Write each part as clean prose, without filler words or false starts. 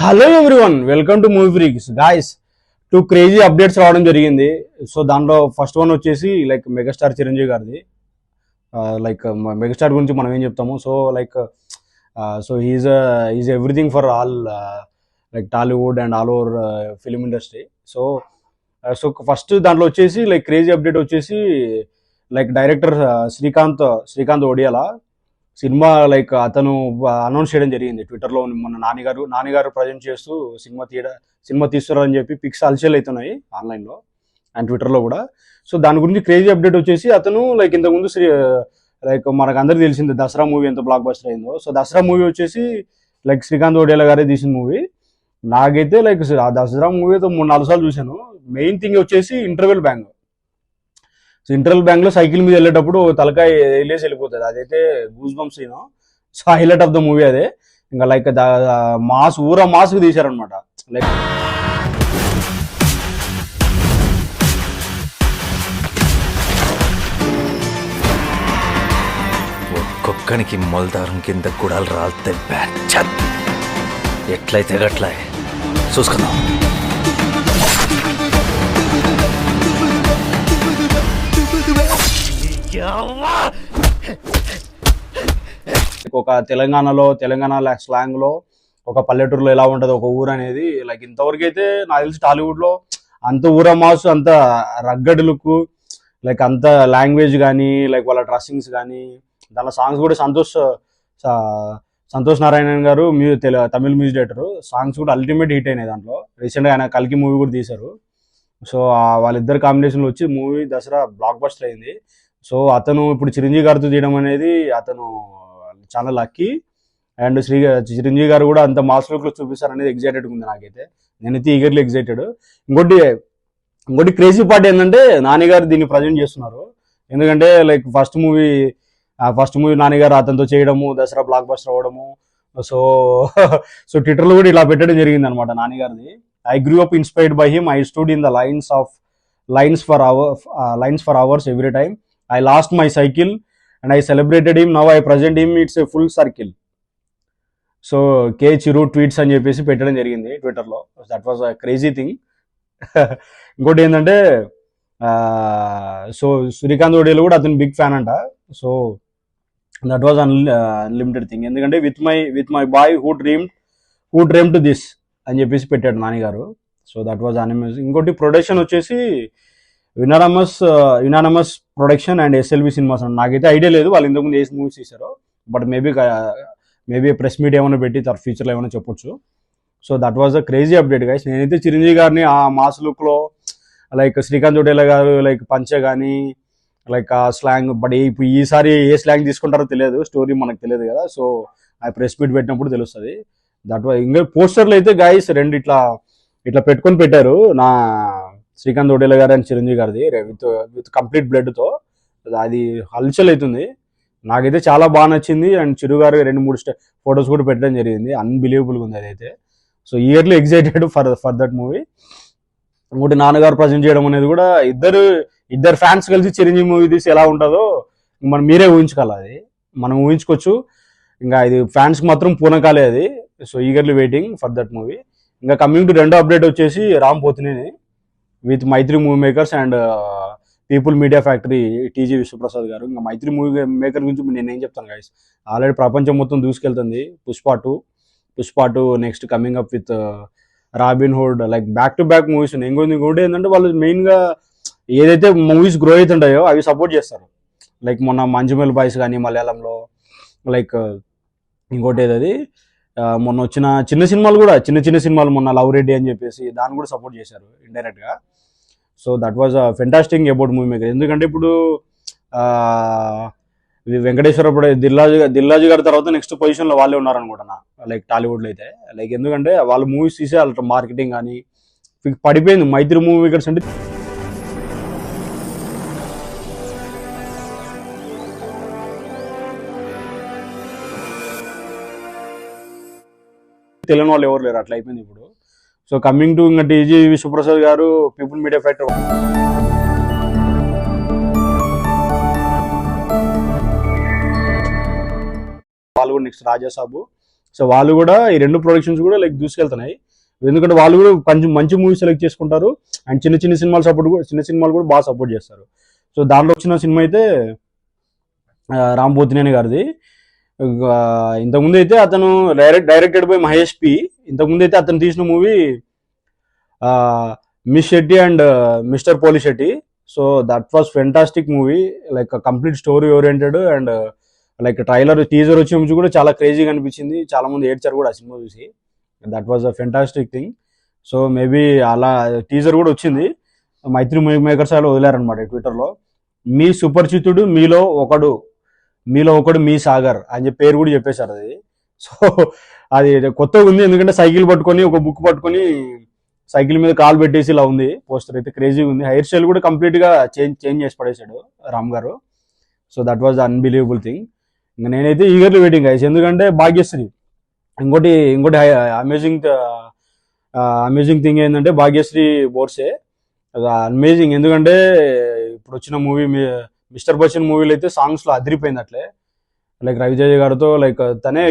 Hello everyone, welcome to movie freaks. Guys, two crazy updates రావడం జరిగింది. So దాంట్లో first one వచ్చేసి like megastar Chiranjeevi గారిది. లైక్ మెగాస్టార్ గురించి మనం ఏం చెప్తాము. So like so is everything for all like Tollywood and all over film industry. So so first దాంట్లో వచ్చేసి లైక్ క్రేజీ అప్డేట్ వచ్చేసి like director Srikanth Odela cinema like అతను అనౌన్స్ చేయడం జరిగింది ట్విట్టర్లో. మొన్న నానిగారు ప్రజెంట్ చేస్తూ సినిమా తీస్తున్నారని చెప్పి పిక్స్ అల్చేల్ అవుతున్నాయి ఆన్లైన్లో అండ్ ట్విట్టర్లో కూడా. సో దాని గురించి క్రేజీ అప్డేట్ వచ్చేసి అతను లైక్ ఇంతకుముందు లైక్ మనకు అందరికి తెలిసింది దసరా మూవీ ఎంత బ్లాక్ బస్టర్ అయిందో. సో దసరా మూవీ వచ్చేసి లైక్ శ్రీకాంత్ ఒడియాల గారే తీసిన మూవీ. నాకైతే లైక్ ఆ దసరా మూవీ అయితే 3-4 సార్లు చూశాను. మెయిన్ థింగ్ వచ్చేసి interval bang. So interval bank లో సైకిల్ మీద వెళ్ళేటప్పుడు తలకాయ వెళ్ళేసి వెళ్ళిపోతుంది. అదైతే goose bumps scene. So highlight of the movie అదే. ఇంకా లైక్ మాస్క్ తీశారనమాట. లైక్ ఒక్కొక్కనికి మొలదారం కింద గుడాలు రాలితే ఎట్లయితే గట్లా చూసుకుందాం. ఒక తెలంగాణ స్లాంగ్ లో ఒక పల్లెటూరులో ఎలా ఉంటది ఒక ఊరు అనేది లైక్ ఇంతవరకు అయితే నాకు తెలిసి టాలీవుడ్ లో అంత ఊరమాసు, అంత రగ్గడ్ లుక్, లైక్ అంత లాంగ్వేజ్ కానీ లైక్ వాళ్ళ డ్రెస్సింగ్స్ కానీ దాని సాంగ్స్ కూడా సంతోష్ నారాయణన్ గారు తమిళ మ్యూజిక్ డైరెక్టర్. సాంగ్స్ కూడా అల్టిమేట్ హిట్ అయినాయి. దాంట్లో రీసెంట్గా ఆయన కల్కి మూవీ కూడా తీశారు. సో వాళ్ళిద్దరు కాంబినేషన్లో వచ్చి మూవీ దసరా బ్లాక్ బస్టర్ అయింది. సో అతను ఇప్పుడు చిరంజీవి గారితో తీయడం అనేది అతను చాలా లక్కీ. అండ్ చిరంజీవి గారు కూడా అంత మాస్ లుక్ లో చూపిస్తారనేది ఎగ్జైటెడ్ ఉంది నాకైతే. నేనైతే ఈగర్లీ ఎగ్జైటెడ్. ఇంకోటి క్రేజీ పార్ట్ ఏంటంటే నాని గారు దీన్ని ప్రజెంట్ చేస్తున్నారు. ఎందుకంటే లైక్ ఫస్ట్ మూవీ నాని గారు అతనితో చేయడము, దసరా బ్లాక్ బస్టర్ అవ్వడము. సో సో ట్విట్టర్లో కూడా ఇలా పెట్టడం జరిగింది అనమాట నాని గారిది. I grew up inspired by him. I stood in the lines for hours every time. I lost my cycle and I celebrated him. Now I present him. It's a full circle. So K Chiru tweets అని చెప్పేసి పెట్టడం జరిగింది ట్విట్టర్లో. That was a crazy thing. ఇంకోటి ఏంటంటే so Srikanth Odela కూడా అతను big fan అంట. So that was unlimited thing. ఎందుకంటే with my boy who dream to this అని చెప్పేసి పెట్టాడు నాని గారు. So that was an amazing. ఇంకోటి ప్రొడక్షన్ వచ్చేసి unanimous production and SLV cinemas. నాకైతే ఐడియా లేదు వాళ్ళు ఇంతకుముందు ఏ మూవీస్ తీశారో. బట్ మేబీ ప్రెస్ మీట్ ఏమైనా పెట్టి తర్వాత ఫ్యూచర్లో ఏమైనా చెప్పొచ్చు. So that was a crazy update guys. నేనైతే చిరంజీవి గారిని ఆ మాస్ లుక్లో లైక్ శ్రీకాంత్ ఒడియాల గారు లైక్ పంచ కానీ లైక్ ఆ స్లాంగ్. బట్ ఇప్పుడు ఈసారి ఏ స్లాంగ్ తీసుకుంటారో తెలియదు, స్టోరీ మనకు తెలియదు కదా. సో ఆ ప్రెస్ మీట్ పెట్టినప్పుడు తెలుస్తుంది. That was. ఇంకా పోస్టర్లు అయితే గైస్ రెండు ఇట్లా పెట్టుకొని పెట్టారు. నా శ్రీకాంత్ ఒడియాల గారు అండ్ చిరంజీవి గారిది విత్ కంప్లీట్ బ్లడ్తో. అది హల్చల్ అవుతుంది. నాకైతే చాలా బాగా నచ్చింది. అండ్ చిరు గారు 2-3 ఫొటోస్ కూడా పెట్టడం జరిగింది. అన్బిలీవబుల్గా ఉంది అదైతే. So yearly excited for that movie. ఇంకోటి నాన్నగారు ప్రజెంట్ చేయడం అనేది కూడా ఇద్దరు ఫ్యాన్స్ కలిసి చిరంజీవి మూవీ తీసి ఎలా ఉంటుందో మనం మీరే ఊహించుకోవాలి. అది మనం ఊహించుకోవచ్చు. ఇంకా ఇది ఫ్యాన్స్కి మాత్రం పూనకాలే అది. So eagerly waiting for that movie. ఇంకా కమింగ్ టు రెండో అప్డేట్ వచ్చేసి Ram Pothineni with Mythri movie makers and people media factory TG Vishwaprasad garu. ఇంకా మైత్రి మూవీ మేకర్ గురించి నేను ఏం చెప్తాను గైస్. ఆల్రెడీ ప్రపంచం మొత్తం దూసుకెళ్తుంది. Pushpa 2 next coming up with Robin Hood. Like back to back movies ఉన్నాయి. ఇంకోటి ఏంటంటే వాళ్ళు మెయిన్గా ఏదైతే మూవీస్ గ్రో అవుతుంటాయో అవి సపోర్ట్ చేస్తారు. లైక్ మొన్న మంజుమల్ బాయ్స్ కానీ మలయాళంలో, లైక్ ఇంకోటి ఏదది మొన్న వచ్చిన చిన్న సినిమాలు మొన్న లవ్ రెడ్డి అని చెప్పేసి దాన్ని కూడా సపోర్ట్ చేశారు ఇండైరెక్ట్గా. So that was a fantastic about movie maker. ఎందుకంటే ఇప్పుడు వెంకటేశ్వర దిల్రాజు గారి తర్వాత నెక్స్ట్ పొజిషన్లో వాళ్ళే ఉన్నారనుకుంటున్నా లైక్ టాలీవుడ్లో అయితే. లైక్ ఎందుకంటే వాళ్ళు మూవీస్ తీసే వాళ్ళ మార్కెటింగ్ కానీ పడిపోయింది. మైత్రి మూవీ మేకర్స్ అంటే తెలియని వాళ్ళు ఎవరు లేరు, అట్లా అయిపోయింది ఇప్పుడు. సో కమింగ్ టు ఇంకా టీజీ విశ్వప్రసాద్ గారు పీపుల్ మీడియా ఫ్యాక్టరీ వాళ్ళు కూడా నెక్స్ట్ రాజాసాబు. సో వాళ్ళు కూడా ఈ రెండు ప్రొడక్షన్స్ కూడా లైక్ దూసుకెళ్తున్నాయి, ఎందుకంటే వాళ్ళు కూడా కొంచెం మంచి మూవీ సెలెక్ట్ చేసుకుంటారు అండ్ చిన్న చిన్న సినిమాలు చిన్న సినిమాలు కూడా బాగా సపోర్ట్ చేస్తారు. సో దాంట్లో వచ్చిన సినిమా అయితే రామ్ పోతినేని గారిది. ఇంతకుముందు అయితే అతను డైరెక్టెడ్ బై మహేష్ పి. ఇంతకుముందు అయితే అతను తీసిన movie Miss Shetty and Mister Polishetty. So that was fantastic movie, like complete story oriented and like teaser వచ్చే నుంచి కూడా చాలా క్రేజీగా అనిపించింది, చాలా మంది ఏడ్చారు కూడా ఆ సినిమా చూసి. That was a fantastic thing. So maybe అలా టీజర్ కూడా వచ్చింది, మైత్రి మూవీ మేకర్స్ అలా వదిలారనమాట ట్విట్టర్లో. మీ సుపరిచితుడు మీలో ఒకడు మీ సాగర్ అని చెప్పి పేరు కూడా చెప్పేశారు అది. సో అది కొత్తగా ఉంది, ఎందుకంటే సైకిల్ పట్టుకొని ఒక బుక్ పట్టుకొని సైకిల్ మీద కాలు పెట్టేసి ఇలా ఉంది పోస్టర్ అయితే, క్రేజీగా ఉంది. హెయిర్ స్టైల్ కూడా కంప్లీట్ గా చేంజ్ చేసి పడేశాడు రామ్ గారు. So that was unbelievable thing. ఇంకా నేనైతే ఈగర్లీ వెయిటింగ్ గైస్, ఎందుకంటే భాగ్యశ్రీ ఇంకోటి అమేజింగ్ థింగ్ ఏంటంటే భాగ్యశ్రీ బోర్సే అమేజింగ్, ఎందుకంటే ఇప్పుడు వచ్చిన మూవీ మిస్టర్ బచ్చన్ మూవీలో అయితే సాంగ్స్ లో అదిరిపోయింది అట్లే, లైక్ రవితేజ గారితో లైక్ తనే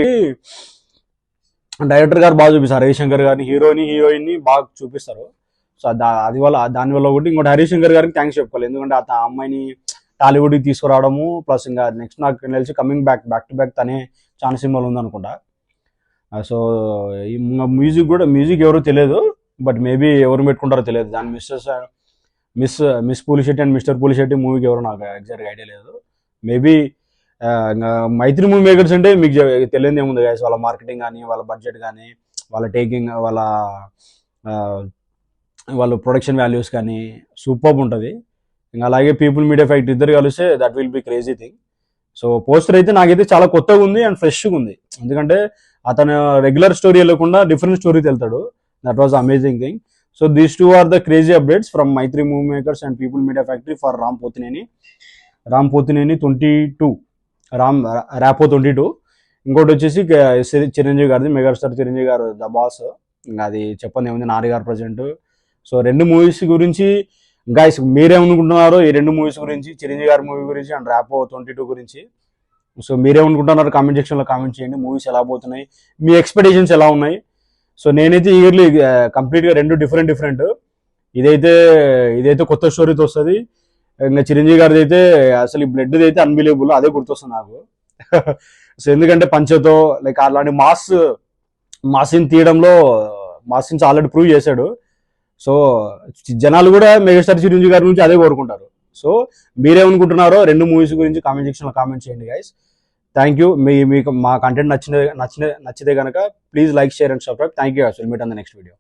డైరెక్టర్ గారు బాగా చూపిస్తారు, హరిశంకర్ గారిని హీరోయిన్ ని బాగా చూపిస్తారు. సో దానివల్ల ఒకటి ఇంకోటి హరిశంకర్ గారికి థ్యాంక్స్ చెప్పుకోవాలి, ఎందుకంటే ఆ అమ్మాయిని టాలీవుడ్ కి తీసుకురావడము, ప్లస్ ఇంకా నెక్స్ట్ నాకు తెలిసి కమింగ్ బ్యాక్ టు బ్యాక్ తనే చాలా సినిమాలు ఉందనుకుంటా. సో ఈ మ్యూజిక్ ఎవరో తెలియదు, బట్ మేబీ ఎవరు పెట్టుకుంటారో తెలియదు. దాని మిస్ పూలిశెట్టి అండ్ మిస్టర్ పూలిశెట్టి మూవీకి ఎవరో నాకు ఎగ్జాక్ట్గా ఐడియా లేదు. మేబీ మైత్రి మూవీ మేకర్స్ అంటే మీకు తెలియదు ఏముంది గైస్, వాళ్ళ మార్కెటింగ్ కానీ, వాళ్ళ బడ్జెట్ కానీ, వాళ్ళ టేకింగ్, వాళ్ళ ప్రొడక్షన్ వాల్యూస్ కానీ సూపర్ ఉంటుంది. ఇంకా అలాగే పీపుల్ మీడియా ఫ్యాక్టరీ ఇద్దరు కలిస్తే that will be crazy thing. So poster అయితే నాకైతే చాలా కొత్తగా ఉంది అండ్ ఫ్రెష్గా ఉంది, ఎందుకంటే అతను రెగ్యులర్ స్టోరీ వెళ్ళకుండా డిఫరెంట్ స్టోరీ వెళ్తాడు. That was amazing thing. So these two are the crazy updates from Mythri movie makers and people media factory for Ram Pothineni 22 Rapo 22. ఇంకోటి వచ్చేసి చిరంజీవి గారిది, మెగాస్టార్ చిరంజీవి గారు ద బాస్, ఇంకా అది చెప్పండి ఏముంది, నారి గారు ప్రజెంట్. సో రెండు మూవీస్ గురించి గైస్ మీరేమనుకుంటున్నారో, ఈ రెండు మూవీస్ గురించి, చిరంజీవి గారి మూవీ గురించి అండ్ ర్యాపో 22 గురించి, సో మీరేమనుకుంటున్నారో కామెంట్ సెక్షన్లో కామెంట్ చేయండి. మూవీస్ ఎలా పోతున్నాయి, మీ ఎక్స్పెక్టేషన్స్ ఎలా ఉన్నాయి. సో నేనైతే ఈగర్లీ కంప్లీట్గా రెండు డిఫరెంట్. ఇదైతే కొత్త స్టోరీతో వస్తుంది. ఇంకా చిరంజీవి గారిది అయితే అసలు ఈ బ్లడ్ అయితే అన్బిలీవబుల్, అదే గుర్తొస్తుంది నాకు. సో ఎందుకంటే పంచతో లైక్ అలాంటి మాస్ సీన్ తీయడంలో మాస్ సీన్స్ ఆల్రెడీ ప్రూవ్ చేశాడు. సో జనాలు కూడా మెగాస్టార్ చిరంజీవి గారి నుంచి అదే కోరుకుంటారు. సో మీరేమనుకుంటున్నారో రెండు మూవీస్ గురించి కామెంట్ సెక్షన్లో కామెంట్ చేయండి గైస్. Thank you. మీకు మా కంటెంట్ నచ్చితే కనుక please like, share and subscribe. Thank you. Will meet on the next video.